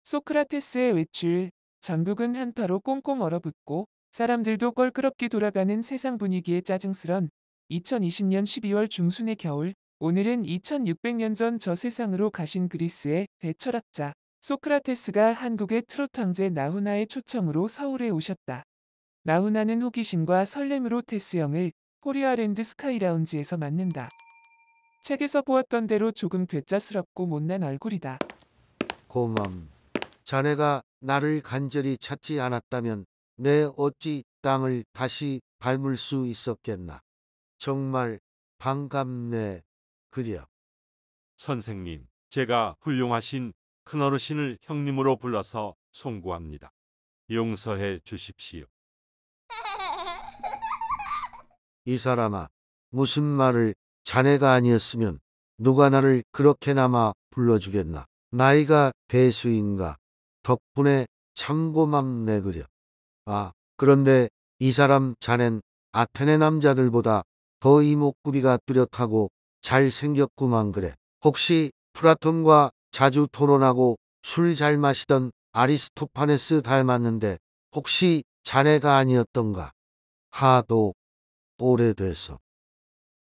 소크라테스의 외출, 전국은 한파로 꽁꽁 얼어붙고 사람들도 껄끄럽게 돌아가는 세상 분위기에 짜증스런 2020년 12월 중순의 겨울, 오늘은 2600년 전 저 세상으로 가신 그리스의 대철학자 소크라테스가 한국의 트로트 황제 나훈아의 초청으로 서울에 오셨다. 나훈아는 호기심과 설렘으로 테스 형을 코리아랜드 스카이라운지에서 만난다. 책에서 보았던 대로 조금 괴짜스럽고 못난 얼굴이다. 고맘. 자네가 나를 간절히 찾지 않았다면 내 어찌 땅을 다시 밟을 수 있었겠나. 정말 반갑네. 그려. 선생님, 제가 훌륭하신 큰어르신을 형님으로 불러서 송구합니다. 용서해 주십시오. 이 사람아, 무슨 말을 자네가 아니었으면 누가 나를 그렇게나마 불러주겠나. 나이가 대수인가. 덕분에 참 고맙네 그려. 아, 그런데 이 사람 자넨 아테네 남자들보다 더 이목구비가 뚜렷하고 잘생겼구만 그래. 혹시 플라톤과 자주 토론하고 술 잘 마시던 아리스토파네스 닮았는데 혹시 자네가 아니었던가? 하도 오래돼서.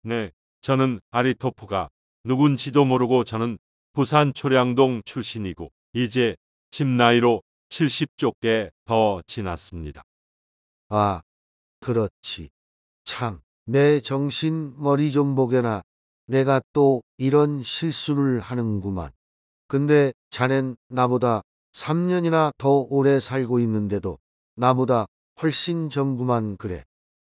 네, 저는 아리토프가 누군지도 모르고 저는 부산 초량동 출신이고 이제 집 나이로 70쪽에 더 지났습니다. 아, 그렇지. 참, 내 정신 머리 좀 보게나. 내가 또 이런 실수를 하는구만. 근데 자넨 나보다 3년이나 더 오래 살고 있는데도 나보다 훨씬 젊구만 그래.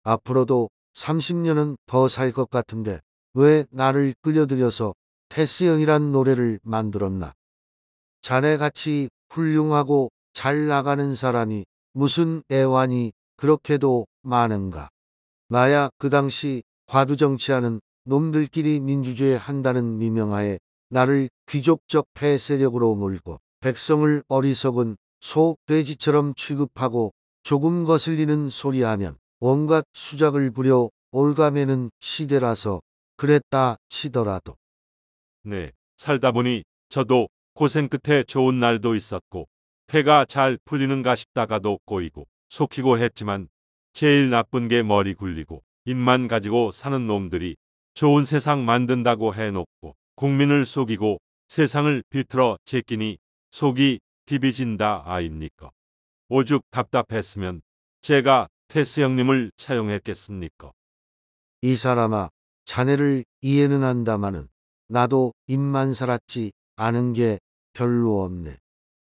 앞으로도 30년은 더 살 것 같은데 왜 나를 끌려들여서 테스 형이란 노래를 만들었나? 자네같이 훌륭하고 잘 나가는 사람이 무슨 애완이 그렇게도 많은가? 나야 그 당시 화두 정치하는 놈들끼리 민주주의 한다는 미명하에 나를 귀족적 폐세력으로 몰고 백성을 어리석은 소, 돼지처럼 취급하고 조금 거슬리는 소리하면 온갖 수작을 부려 올가매는 시대라서 그랬다 치더라도. 네, 살다 보니 저도 고생 끝에 좋은 날도 있었고 해가 잘 풀리는가 싶다가도 꼬이고 속히고 했지만 제일 나쁜 게 머리 굴리고 입만 가지고 사는 놈들이 좋은 세상 만든다고 해놓고 국민을 속이고 세상을 비틀어 제끼니 속이 비비진다 아입니까? 오죽 답답했으면 제가 테스 형님을 차용했겠습니까? 이 사람아, 자네를 이해는 한다마는 나도 입만 살았지 아는 게 별로 없네.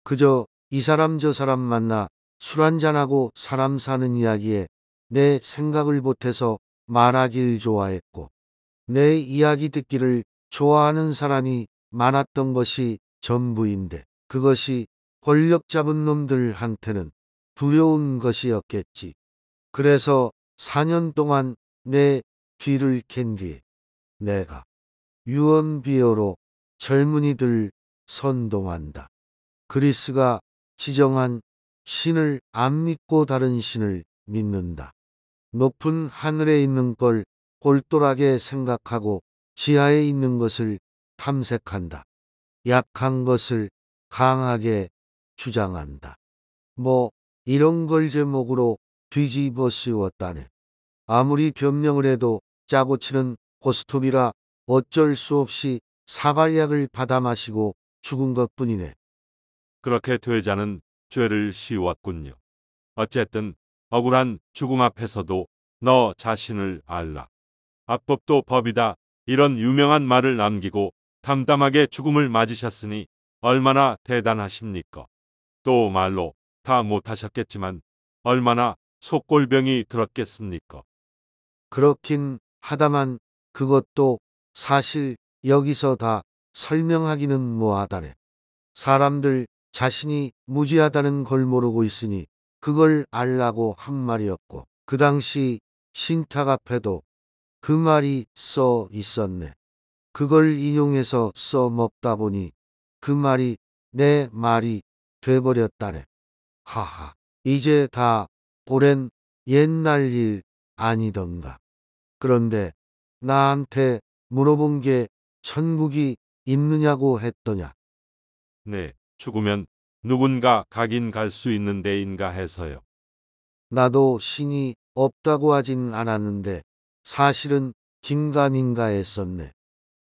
그저 이 사람 저 사람 만나 술 한잔하고 사람 사는 이야기에 내 생각을 보태서 말하길 좋아했고 내 이야기 듣기를 좋아하는 사람이 많았던 것이 전부인데 그것이 권력 잡은 놈들한테는 두려운 것이었겠지. 그래서 4년 동안 내 뒤를 캔 뒤에 내가 유언비어로 젊은이들 선동한다. 그리스가 지정한 신을 안 믿고 다른 신을 믿는다. 높은 하늘에 있는 걸 꼴똘하게 생각하고 지하에 있는 것을 탐색한다. 약한 것을 강하게 주장한다. 뭐 이런 걸 제목으로 뒤집어 씌웠다네. 아무리 변명을 해도 짜고 치는 고스톱이라 어쩔 수 없이 사발약을 받아 마시고 죽은 것뿐이네. 그렇게 되자는 죄를 씌웠군요. 어쨌든 억울한 죽음 앞에서도 너 자신을 알라. 악법도 법이다. 이런 유명한 말을 남기고 담담하게 죽음을 맞으셨으니 얼마나 대단하십니까? 또 말로 다 못하셨겠지만 얼마나 속골병이 들었겠습니까? 그렇긴 하다만 그것도 사실 여기서 다 설명하기는 뭐하다네. 사람들 자신이 무지하다는 걸 모르고 있으니 그걸 알라고 한 말이었고 그 당시 신탁 앞에도 그 말이 써 있었네. 그걸 인용해서 써 먹다 보니 그 말이 내 말이 돼버렸다네. 하하, 이제 다 오랜 옛날 일 아니던가. 그런데 나한테 물어본 게 천국이 있느냐고 했더냐. 네, 죽으면 누군가 가긴 갈 수 있는 데인가 해서요. 나도 신이 없다고 하진 않았는데 사실은 긴가민가 했었네.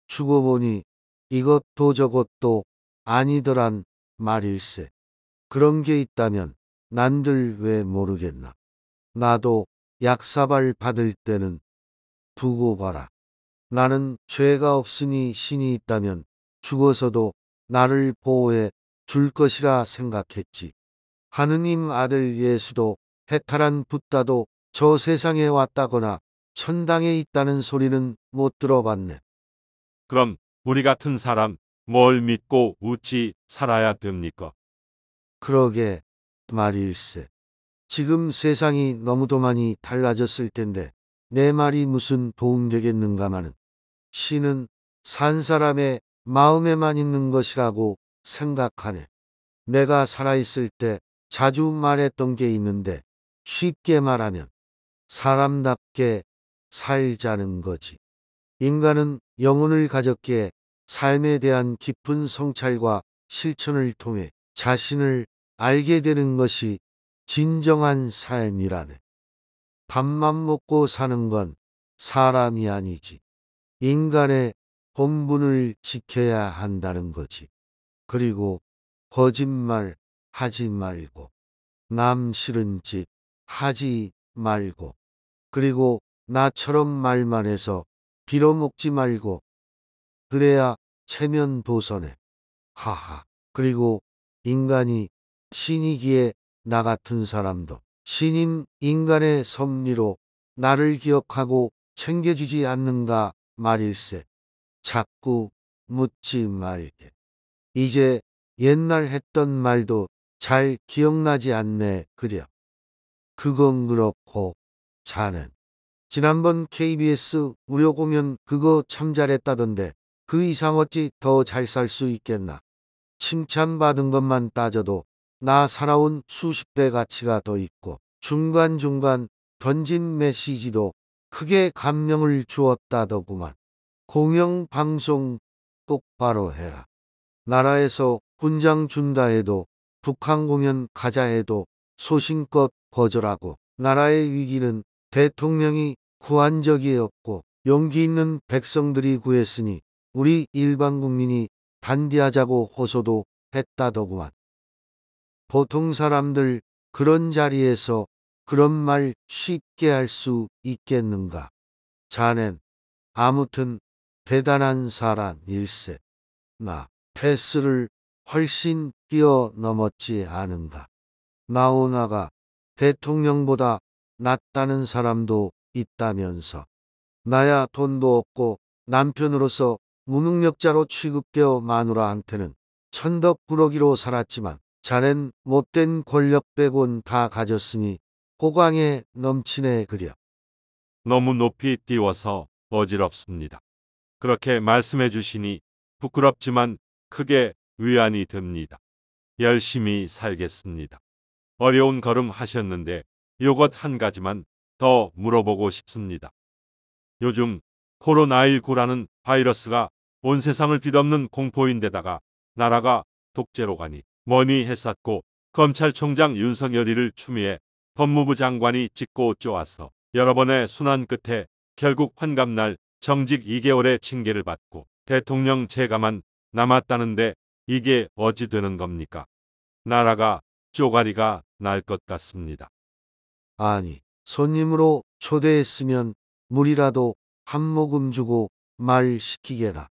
죽어보니 이것도 저것도 아니더란 말일세. 그런 게 있다면 난들 왜 모르겠나. 나도 약사발 받을 때는 두고 봐라. 나는 죄가 없으니 신이 있다면 죽어서도 나를 보호해 줄 것이라 생각했지. 하느님 아들 예수도 해탈한 붓다도 저 세상에 왔다거나 천당에 있다는 소리는 못 들어봤네. 그럼 우리 같은 사람 뭘 믿고 어찌 살아야 됩니까? 그러게 말일세. 지금 세상이 너무도 많이 달라졌을 텐데 내 말이 무슨 도움되겠는가마는. 신은 산 사람의 마음에만 있는 것이라고 생각하네. 내가 살아있을 때 자주 말했던 게 있는데 쉽게 말하면 사람답게 살자는 거지. 인간은 영혼을 가졌기에 삶에 대한 깊은 성찰과 실천을 통해 자신을 알게 되는 것이 진정한 삶이라네. 밥만 먹고 사는 건 사람이 아니지. 인간의 본분을 지켜야 한다는 거지. 그리고 거짓말 하지 말고, 남 싫은 짓 하지 말고, 그리고 나처럼 말만 해서 빌어먹지 말고, 그래야 체면 도선해. 하하. 그리고 인간이 신이기에 나 같은 사람도 신인 인간의 섭리로 나를 기억하고 챙겨주지 않는가 말일세. 자꾸 묻지 말게. 이제 옛날 했던 말도 잘 기억나지 않네 그려. 그건 그렇고 자넨 지난번 KBS 무료 공연 그거 참 잘했다던데 그 이상 어찌 더 잘 살 수 있겠나. 칭찬받은 것만 따져도 나 살아온 수십 배 가치가 더 있고 중간중간 던진 메시지도 크게 감명을 주었다더구만. 공영방송 똑바로 해라. 나라에서 훈장 준다 해도 북한 공연 가자 해도 소신껏 거절하고 나라의 위기는 대통령이 구한 적이 없고 용기 있는 백성들이 구했으니 우리 일반 국민이 단디하자고 호소도 했다더구만. 보통 사람들 그런 자리에서 그런 말 쉽게 할 수 있겠는가. 자넨 아무튼 대단한 사람일세. 나 패스를 훨씬 뛰어넘었지 않은가. 나오나가 대통령보다 낫다는 사람도 있다면서. 나야 돈도 없고 남편으로서 무능력자로 취급되어 마누라한테는 천덕꾸러기로 살았지만 자넨 못된 권력 빼곤 다 가졌으니 호강에 넘치네 그려. 너무 높이 띄워서 어지럽습니다. 그렇게 말씀해 주시니 부끄럽지만 크게 위안이 됩니다. 열심히 살겠습니다. 어려운 걸음 하셨는데 요것 한 가지만 더 물어보고 싶습니다. 요즘 코로나19라는 바이러스가 온 세상을 뒤덮는 공포인데다가 나라가 독재로 가니 뭐니 했었고 검찰총장 윤석열이를 추미해 법무부 장관이 찍고 쪼아서 여러 번의 순환 끝에 결국 환갑날 정직 2개월의 징계를 받고 대통령 재가만 남았다는데 이게 어찌 되는 겁니까? 나라가 쪼가리가 날 것 같습니다. 아니, 손님으로 초대했으면 물이라도 한 모금 주고 말 시키게라.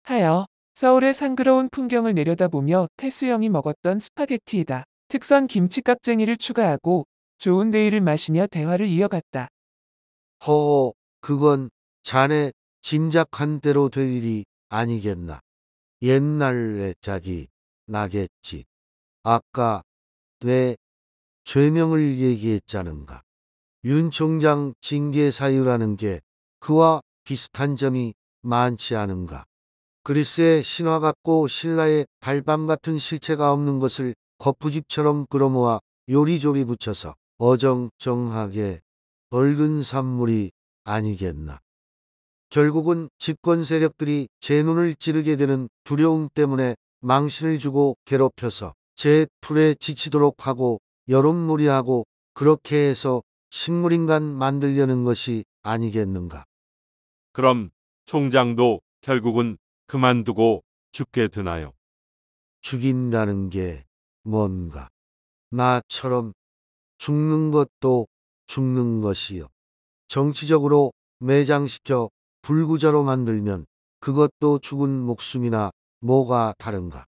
하여 서울의 상그러운 풍경을 내려다보며 태수영이 먹었던 스파게티에다 특선 김치깍쟁이를 추가하고 좋은 데이를 마시며 대화를 이어갔다. 허허, 그건 자네 짐작한 대로 될 일이 아니겠나. 옛날 애짝이 나겠지. 아까 내 죄명을 얘기했자는가. 윤 총장 징계 사유라는 게 그와 비슷한 점이 많지 않은가. 그리스의 신화 같고 신라의 달밤 같은 실체가 없는 것을 거푸집처럼 끌어모아 요리조리 붙여서 어정쩡하게 얽은 산물이 아니겠나. 결국은 집권 세력들이 제 눈을 찌르게 되는 두려움 때문에 망신을 주고 괴롭혀서 제 풀에 지치도록 하고 여론몰이하고 그렇게 해서 식물인간 만들려는 것이 아니겠는가. 그럼 총장도 결국은 그만두고 죽게 되나요? 죽인다는 게 뭔가. 나처럼 죽는 것도 죽는 것이요. 정치적으로 매장시켜 불구자로 만들면 그것도 죽은 목숨이나 뭐가 다른가.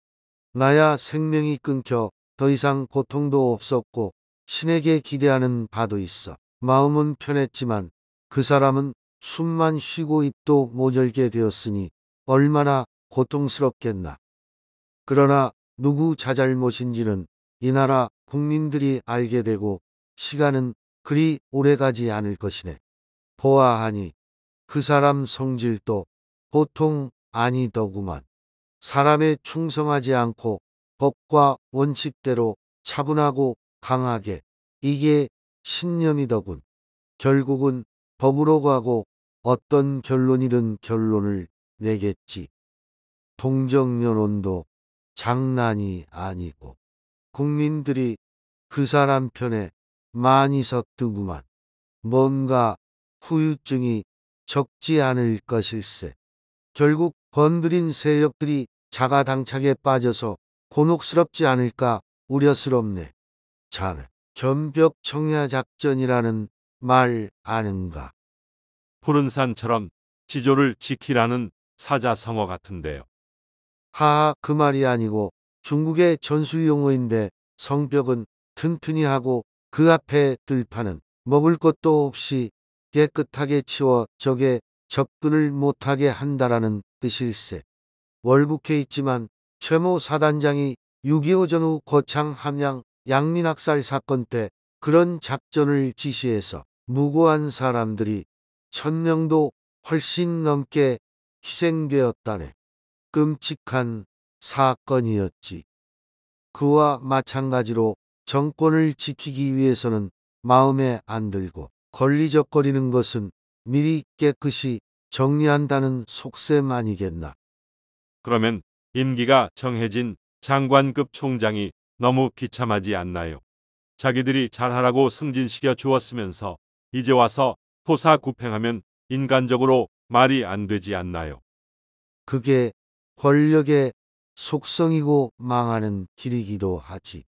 나야 생명이 끊겨 더 이상 고통도 없었고 신에게 기대하는 바도 있어. 마음은 편했지만 그 사람은 숨만 쉬고 입도 못 열게 되었으니 얼마나 고통스럽겠나. 그러나 누구 자잘못인지는 이 나라 국민들이 알게 되고 시간은 그리 오래가지 않을 것이네. 보아하니 그 사람 성질도 보통 아니더구만. 사람에 충성하지 않고 법과 원칙대로 차분하고 강하게, 이게 신념이더군. 결국은 법으로 가고 어떤 결론이든 결론을 내겠지. 동정여론도 장난이 아니고 국민들이 그 사람 편에 많이 섰더구만. 뭔가 후유증이 적지 않을 것일세. 결국 건드린 세력들이 자가당착에 빠져서 곤혹스럽지 않을까 우려스럽네. 자네, 견벽청야작전이라는 말 아는가? 푸른 산처럼 지조를 지키라는 사자성어 같은데요. 하하, 그 말이 아니고 중국의 전술용어인데 성벽은 튼튼히 하고 그 앞에 들판은 먹을 것도 없이 깨끗하게 치워 적에 접근을 못하게 한다라는 뜻일세. 월북해 있지만 최모 사단장이 6.25 전후 거창 함양 양민학살 사건 때 그런 작전을 지시해서 무고한 사람들이 1000명도 훨씬 넘게 희생되었다네. 끔찍한 사건이었지. 그와 마찬가지로 정권을 지키기 위해서는 마음에 안 들고 걸리적거리는 것은 미리 깨끗이 정리한다는 속셈 아니겠나. 그러면 임기가 정해진 장관급 총장이 너무 비참하지 않나요? 자기들이 잘하라고 승진시켜 주었으면서 이제 와서 토사구팽하면 인간적으로 말이 안 되지 않나요? 그게 권력의 속성이고 망하는 길이기도 하지.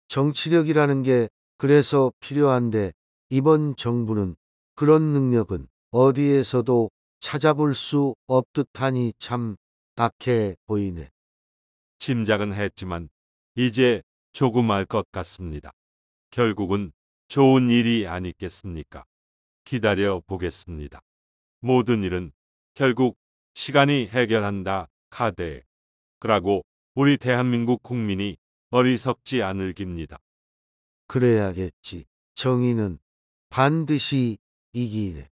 정치력이라는 게 그래서 필요한데 이번 정부는 그런 능력은 어디에서도 찾아볼 수 없듯하니 참 딱해 보이네. 짐작은 했지만 이제 조금 알 것 같습니다. 결국은 좋은 일이 아니겠습니까? 기다려 보겠습니다. 모든 일은 결국 시간이 해결한다 카드에. 그러고 우리 대한민국 국민이 어리석지 않을 깁니다. 그래야겠지. 정의는 반드시 이기네.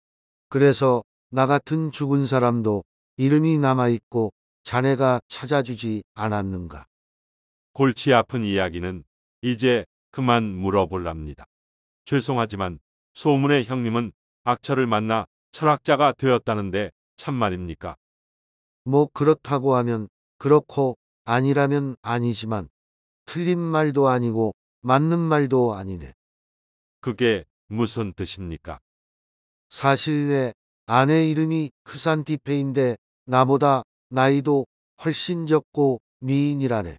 그래서 나 같은 죽은 사람도 이름이 남아있고 자네가 찾아주지 않았는가. 골치 아픈 이야기는 이제 그만 물어볼랍니다. 죄송하지만 소문의 형님은 악처를 만나 철학자가 되었다는데 참말입니까? 뭐 그렇다고 하면 그렇고 아니라면 아니지만 틀린 말도 아니고 맞는 말도 아니네. 그게 무슨 뜻입니까? 사실 내 아내 이름이 크산티페인데 나보다 나이도 훨씬 적고 미인이라네.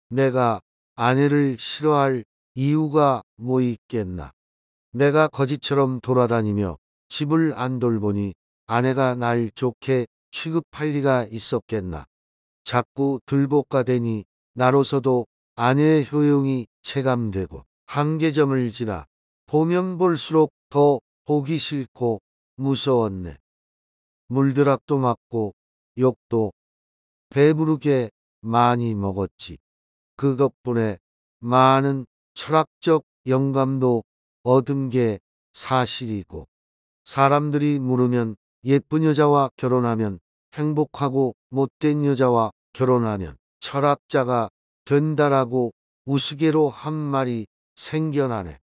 내가 아내를 싫어할 이유가 뭐 있겠나. 내가 거지처럼 돌아다니며 집을 안 돌보니 아내가 날 좋게 취급할 리가 있었겠나. 자꾸 들볶아대니 나로서도 아내의 효용이 체감되고 한계점을 지나 보면 볼수록 더 보기 싫고 무서웠네. 물드락도 맞고 욕도 배부르게 많이 먹었지. 그 덕분에 많은 철학적 영감도 얻은 게 사실이고, 사람들이 물으면 예쁜 여자와 결혼하면 행복하고 못된 여자와 결혼하면 철학자가 된다라고 우스개로 한 말이 생겨나네.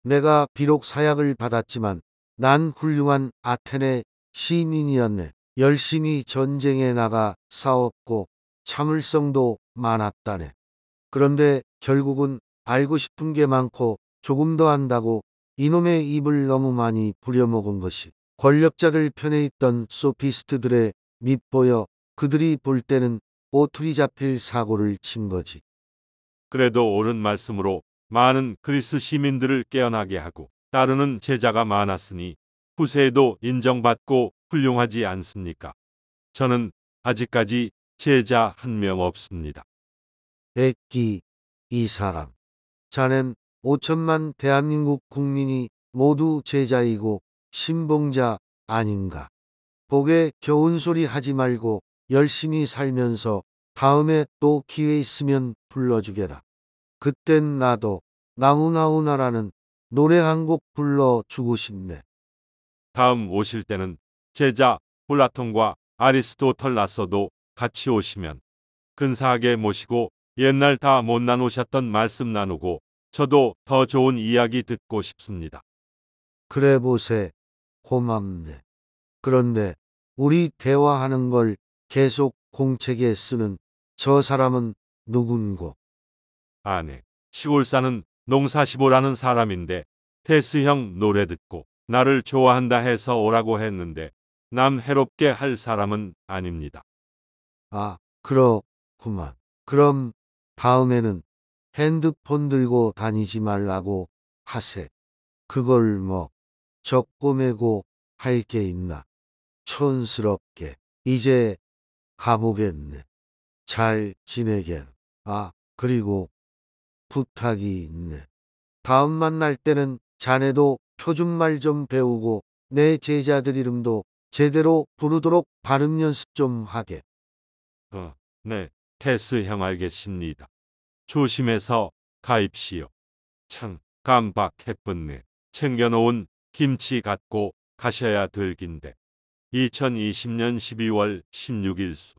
내가 비록 사약을 받았지만 난 훌륭한 아테네 시민이었네. 열심히 전쟁에 나가 싸웠고 참을성도 많았다네. 그런데 결국은 알고 싶은 게 많고 조금 더 안다고 이놈의 입을 너무 많이 부려먹은 것이 권력자들 편에 있던 소피스트들의 밑보여 그들이 볼 때는 꼬투리 잡힐 사고를 친 거지. 그래도 옳은 말씀으로 많은 그리스 시민들을 깨어나게 하고 따르는 제자가 많았으니 후세에도 인정받고 훌륭하지 않습니까? 저는 아직까지 제자 한 명 없습니다. 백기, 이 사람. 자넨 5천만 대한민국 국민이 모두 제자이고 신봉자 아닌가. 복에 겨운 소리 하지 말고 열심히 살면서 다음에 또 기회 있으면 불러주게라. 그땐 나도 나훈아훈아라는 노래 한 곡 불러주고 싶네. 다음 오실 때는 제자 플라톤과 아리스토텔 나서도 같이 오시면 근사하게 모시고 옛날 다 못 나누셨던 말씀 나누고 저도 더 좋은 이야기 듣고 싶습니다. 그래 보세. 고맙네. 그런데 우리 대화하는 걸 계속 공책에 쓰는 저 사람은 누군고? 아네. 시골 사는 농사시보라는 사람인데 테스 형 노래 듣고 나를 좋아한다 해서 오라고 했는데 남 해롭게 할 사람은 아닙니다. 아, 그렇구만. 그럼 다음에는 핸드폰 들고 다니지 말라고 하세. 그걸 뭐 적고매고 할 게 있나? 촌스럽게 이제 가보겠네. 잘 지내게. 아, 그리고 부탁이 있네. 다음 만날 때는 자네도 표준말 좀 배우고 내 제자들 이름도 제대로 부르도록 발음 연습 좀 하게. 네, 테스 형 알겠습니다. 조심해서 가입시오. 참 깜박했었네. 챙겨놓은 김치 갖고 가셔야 될 긴데. 2020년 12월 16일 수.